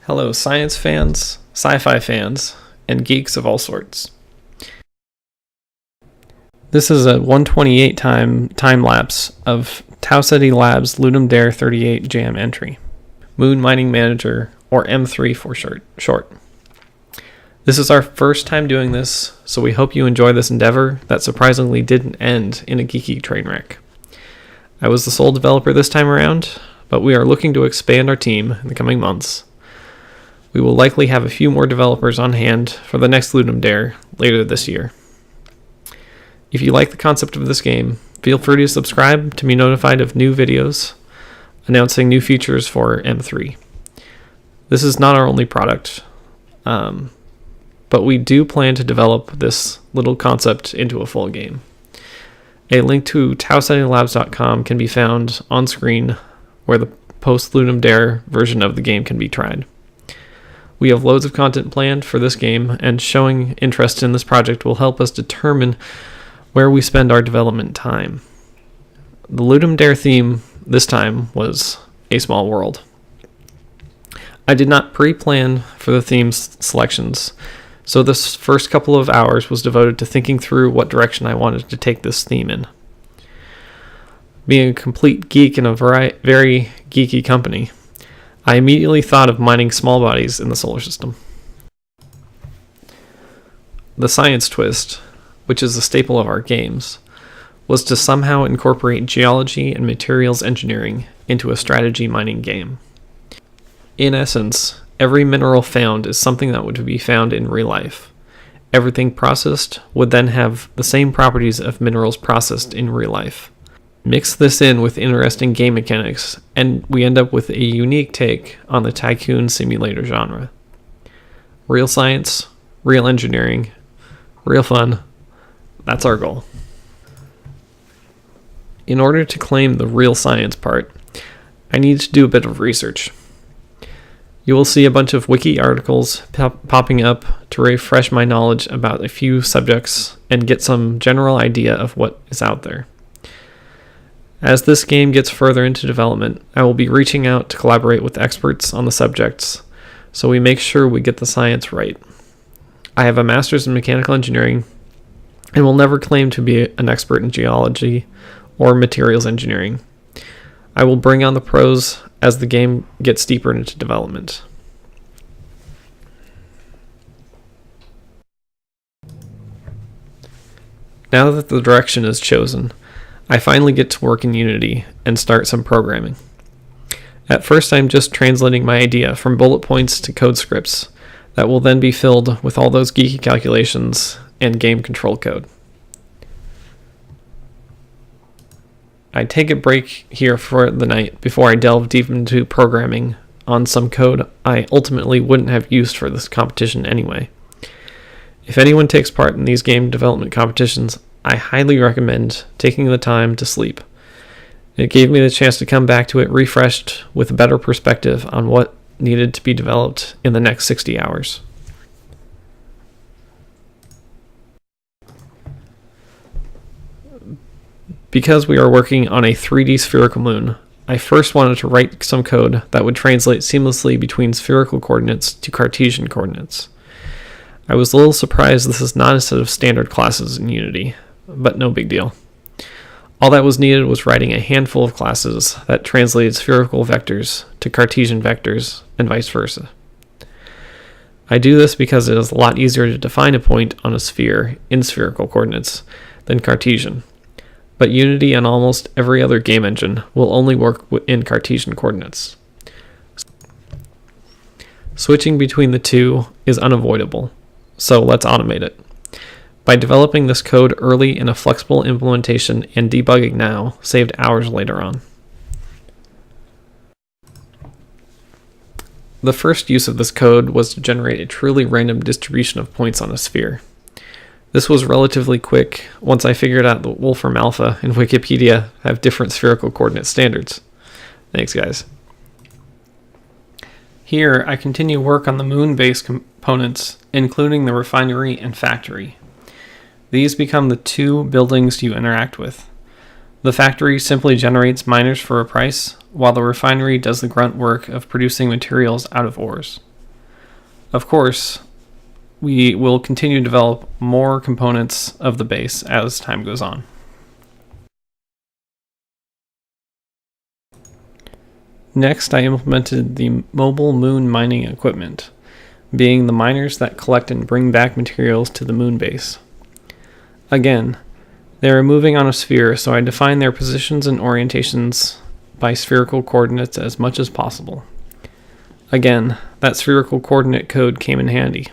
Hello, science fans, sci-fi fans, and geeks of all sorts. This is a 128 time lapse of Ceti Labs Ludum Dare 38 jam entry, Moon Mining Manager, or M3 for short. This is our first time doing this, so we hope you enjoy this endeavor that surprisingly didn't end in a geeky train wreck. I was the sole developer this time around, but we are looking to expand our team in the coming months. We will likely have a few more developers on hand for the next Ludum Dare later this year. If you like the concept of this game, feel free to subscribe to be notified of new videos announcing new features for M3. This is not our only product, but we do plan to develop this little concept into a full game. A link to taucetilabs.com can be found on screen where the post-Ludum Dare version of the game can be tried. We have loads of content planned for this game, and showing interest in this project will help us determine where we spend our development time. The Ludum Dare theme this time was A Small World. I did not pre-plan for the theme's selections, so this first couple of hours was devoted to thinking through what direction I wanted to take this theme in. Being a complete geek in a very geeky company, I immediately thought of mining small bodies in the solar system. The science twist, which is a staple of our games, was to somehow incorporate geology and materials engineering into a strategy mining game. In essence, every mineral found is something that would be found in real life. Everything processed would then have the same properties of minerals processed in real life. Mix this in with interesting game mechanics, and we end up with a unique take on the tycoon simulator genre. Real science, real engineering, real fun. That's our goal. In order to claim the real science part, I need to do a bit of research. You will see a bunch of wiki articles popping up to refresh my knowledge about a few subjects and get some general idea of what is out there. As this game gets further into development, I will be reaching out to collaborate with experts on the subjects, so we make sure we get the science right. I have a master's in mechanical engineering and will never claim to be an expert in geology or materials engineering. I will bring on the pros as the game gets deeper into development. Now that the direction is chosen, I finally get to work in Unity and start some programming. At first, I'm just translating my idea from bullet points to code scripts that will then be filled with all those geeky calculations and game control code. I take a break here for the night before I delve deep into programming on some code I ultimately wouldn't have used for this competition anyway. If anyone takes part in these game development competitions, I highly recommend taking the time to sleep. It gave me the chance to come back to it refreshed with a better perspective on what needed to be developed in the next 60 hours. Because we are working on a 3D spherical moon, I first wanted to write some code that would translate seamlessly between spherical coordinates to Cartesian coordinates. I was a little surprised this is not a set of standard classes in Unity, but no big deal. All that was needed was writing a handful of classes that translated spherical vectors to Cartesian vectors and vice versa. I do this because it is a lot easier to define a point on a sphere in spherical coordinates than Cartesian, but Unity and almost every other game engine will only work in Cartesian coordinates. Switching between the two is unavoidable, so let's automate it. By developing this code early in a flexible implementation and debugging now saved hours later on. The first use of this code was to generate a truly random distribution of points on a sphere. This was relatively quick once I figured out that Wolfram Alpha and Wikipedia have different spherical coordinate standards. Thanks, guys. Here, I continue work on the moon-based components, including the refinery and factory. These become the two buildings you interact with. The factory simply generates miners for a price, while the refinery does the grunt work of producing materials out of ores. Of course, we will continue to develop more components of the base as time goes on. Next, I implemented the mobile moon mining equipment, being the miners that collect and bring back materials to the moon base. Again, they are moving on a sphere, so I define their positions and orientations by spherical coordinates as much as possible. Again, that spherical coordinate code came in handy.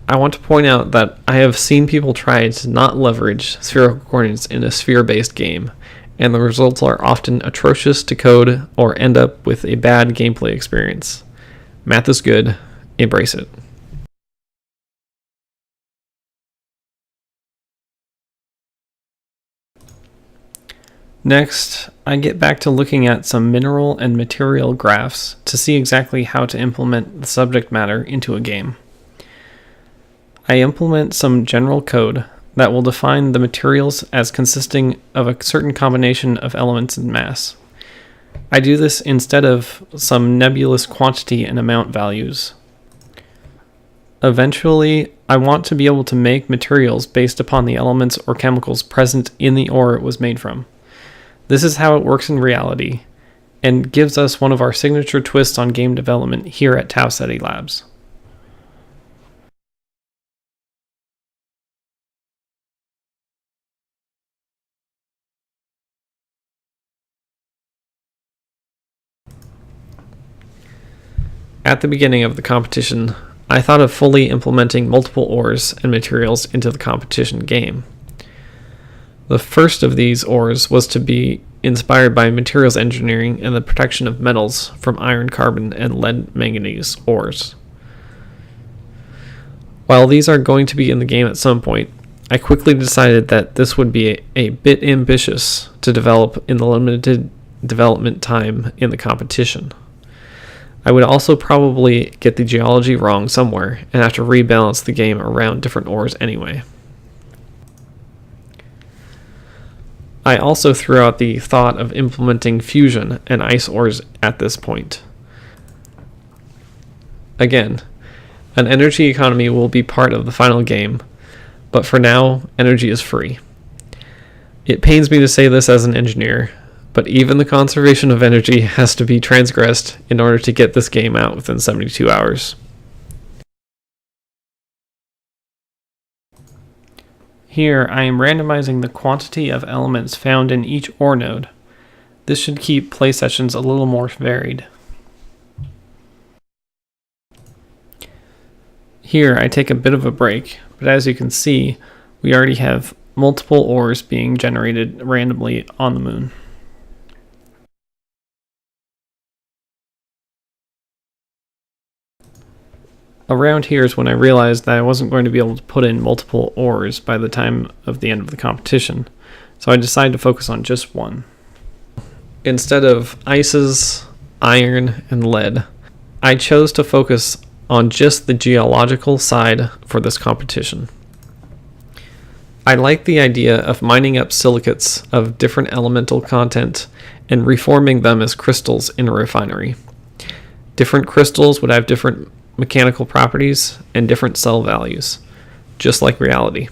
I want to point out that I have seen people try to not leverage spherical coordinates in a sphere-based game, and the results are often atrocious to code or end up with a bad gameplay experience. Math is good, embrace it. Next, I get back to looking at some mineral and material graphs to see exactly how to implement the subject matter into a game. I implement some general code that will define the materials as consisting of a certain combination of elements and mass. I do this instead of some nebulous quantity and amount values. Eventually, I want to be able to make materials based upon the elements or chemicals present in the ore it was made from. This is how it works in reality, and gives us one of our signature twists on game development here at Ceti Labs. At the beginning of the competition, I thought of fully implementing multiple ores and materials into the competition game. The first of these ores was to be inspired by materials engineering and the protection of metals from iron, carbon, and lead manganese ores. While these are going to be in the game at some point, I quickly decided that this would be a bit ambitious to develop in the limited development time in the competition. I would also probably get the geology wrong somewhere and have to rebalance the game around different ores anyway. I also threw out the thought of implementing fusion and ice ores at this point. Again, an energy economy will be part of the final game, but for now, energy is free. It pains me to say this as an engineer, but even the conservation of energy has to be transgressed in order to get this game out within 72 hours. Here, I am randomizing the quantity of elements found in each ore node. This should keep play sessions a little more varied. Here, I take a bit of a break, but as you can see, we already have multiple ores being generated randomly on the moon. Around here is when I realized that I wasn't going to be able to put in multiple ores by the time of the end of the competition, so I decided to focus on just one. Instead of ices, iron, and lead, I chose to focus on just the geological side for this competition. I like the idea of mining up silicates of different elemental content and reforming them as crystals in a refinery. Different crystals would have different mechanical properties and different cell values, just like reality.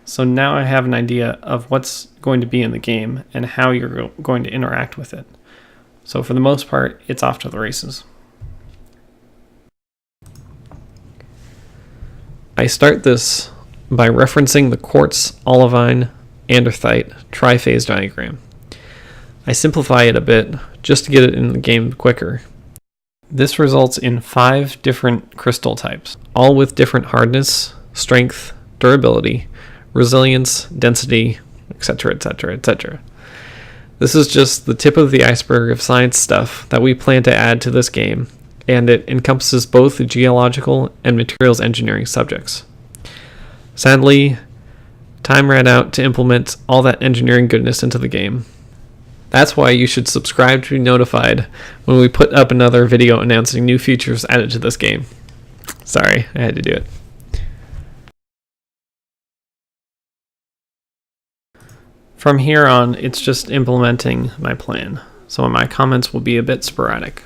So now I have an idea of what's going to be in the game and how you're going to interact with it. So for the most part, it's off to the races. I start this by referencing the quartz, olivine, andesite triphase diagram. I simplify it a bit just to get it in the game quicker. This results in 5 different crystal types, all with different hardness, strength, durability, resilience, density, etc., etc., etc. This is just the tip of the iceberg of science stuff that we plan to add to this game, and it encompasses both the geological and materials engineering subjects. Sadly, time ran out to implement all that engineering goodness into the game. That's why you should subscribe to be notified when we put up another video announcing new features added to this game. Sorry, I had to do it. From here on, it's just implementing my plan, so my comments will be a bit sporadic.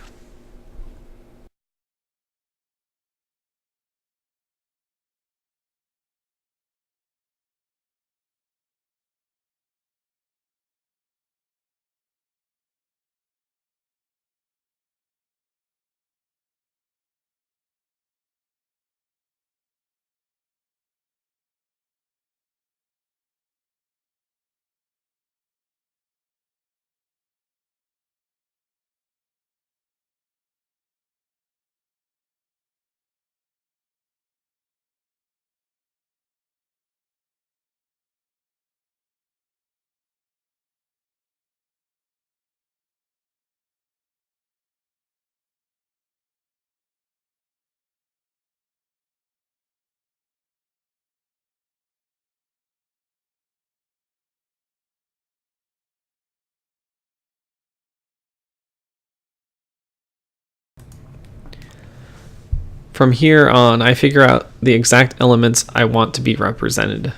From here on, I figure out the exact elements I want to be represented.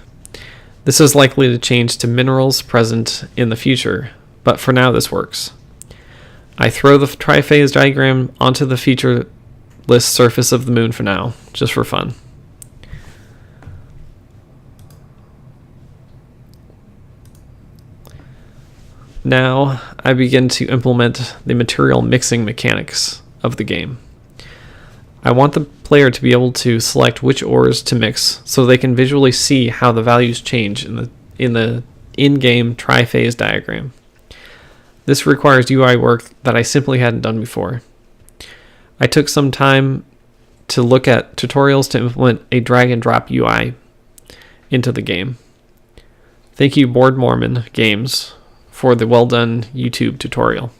This is likely to change to minerals present in the future, but for now this works. I throw the triphase diagram onto the feature list surface of the moon for now, just for fun. Now I begin to implement the material mixing mechanics of the game. I want the player to be able to select which ores to mix so they can visually see how the values change in the in-game triphase diagram. This requires UI work that I simply hadn't done before. I took some time to look at tutorials to implement a drag and drop UI into the game. Thank you, Board Mormon Games, for the well done YouTube tutorial.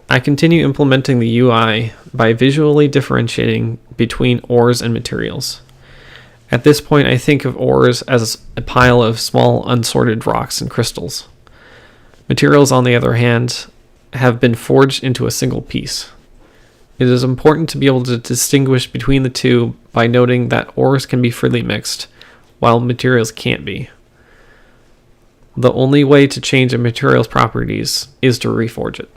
I continue implementing the UI by visually differentiating between ores and materials. At this point, I think of ores as a pile of small unsorted rocks and crystals. Materials, on the other hand, have been forged into a single piece. It is important to be able to distinguish between the two by noting that ores can be freely mixed, while materials can't be. The only way to change a material's properties is to reforge it.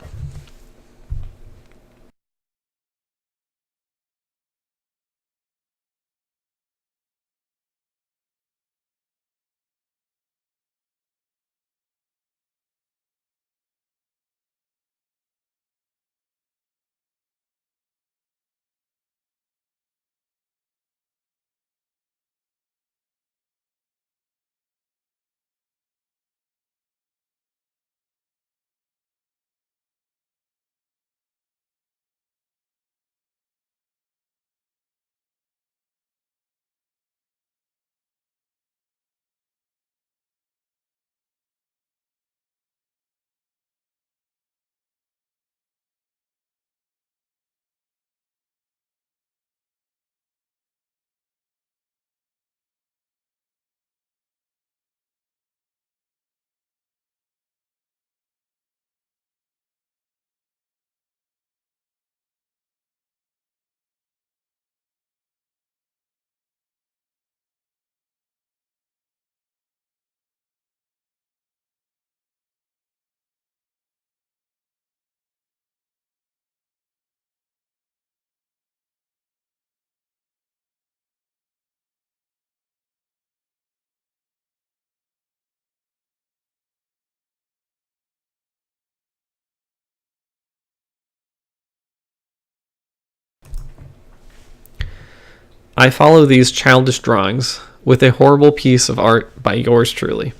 I follow these childish drawings with a horrible piece of art by yours truly.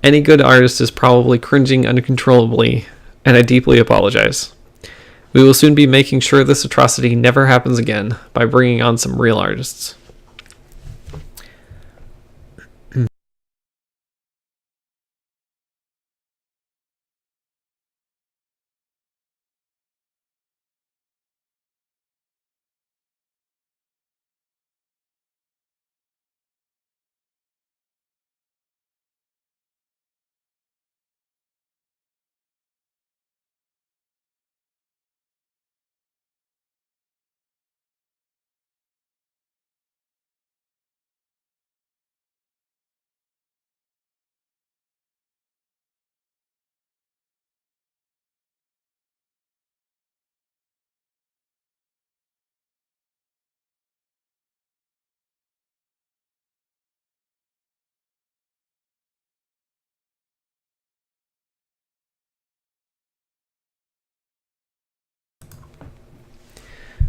Any good artist is probably cringing uncontrollably, and I deeply apologize. We will soon be making sure this atrocity never happens again by bringing on some real artists.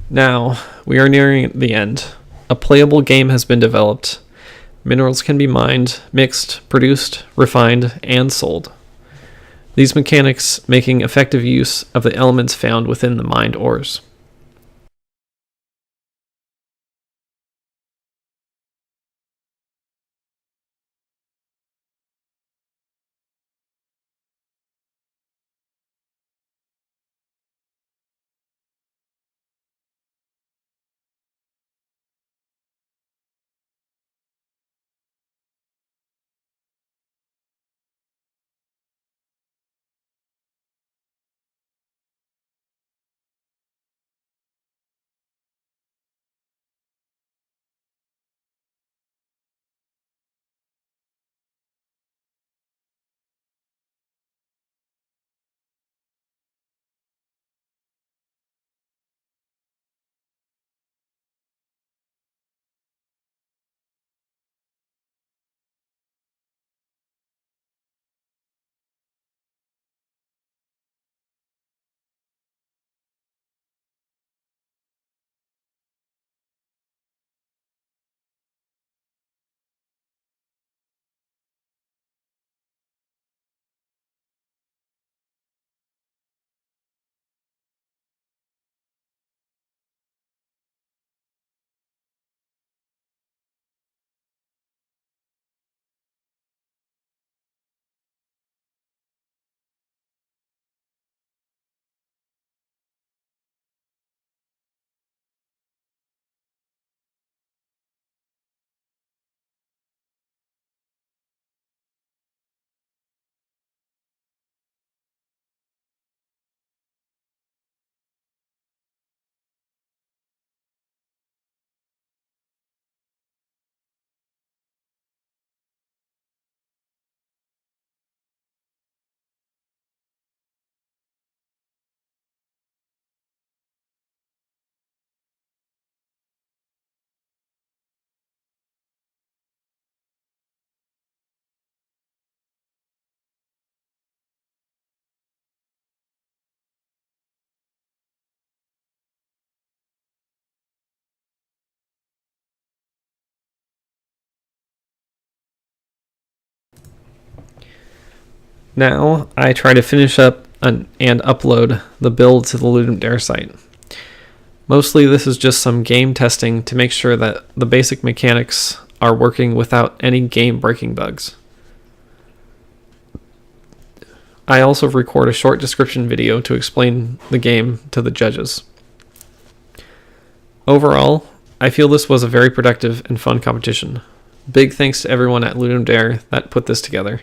Now, we are nearing the end. A playable game has been developed. Minerals can be mined, mixed, produced, refined, and sold. These mechanics making effective use of the elements found within the mined ores. Now, I try to finish up and upload the build to the Ludum Dare site. Mostly this is just some game testing to make sure that the basic mechanics are working without any game-breaking bugs. I also record a short description video to explain the game to the judges. Overall, I feel this was a very productive and fun competition. Big thanks to everyone at Ludum Dare that put this together.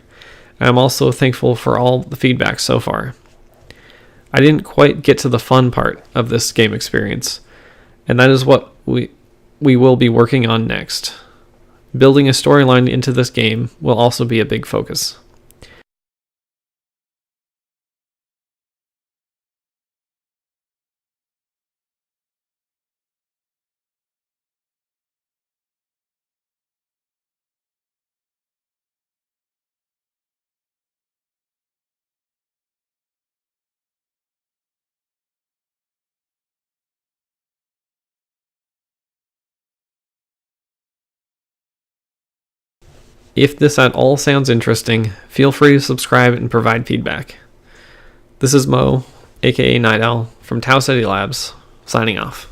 I'm also thankful for all the feedback so far. I didn't quite get to the fun part of this game experience, and that is what we will be working on next. Building a storyline into this game will also be a big focus. If this at all sounds interesting, feel free to subscribe and provide feedback. This is Mo, aka Night Owl, from Ceti Labs, signing off.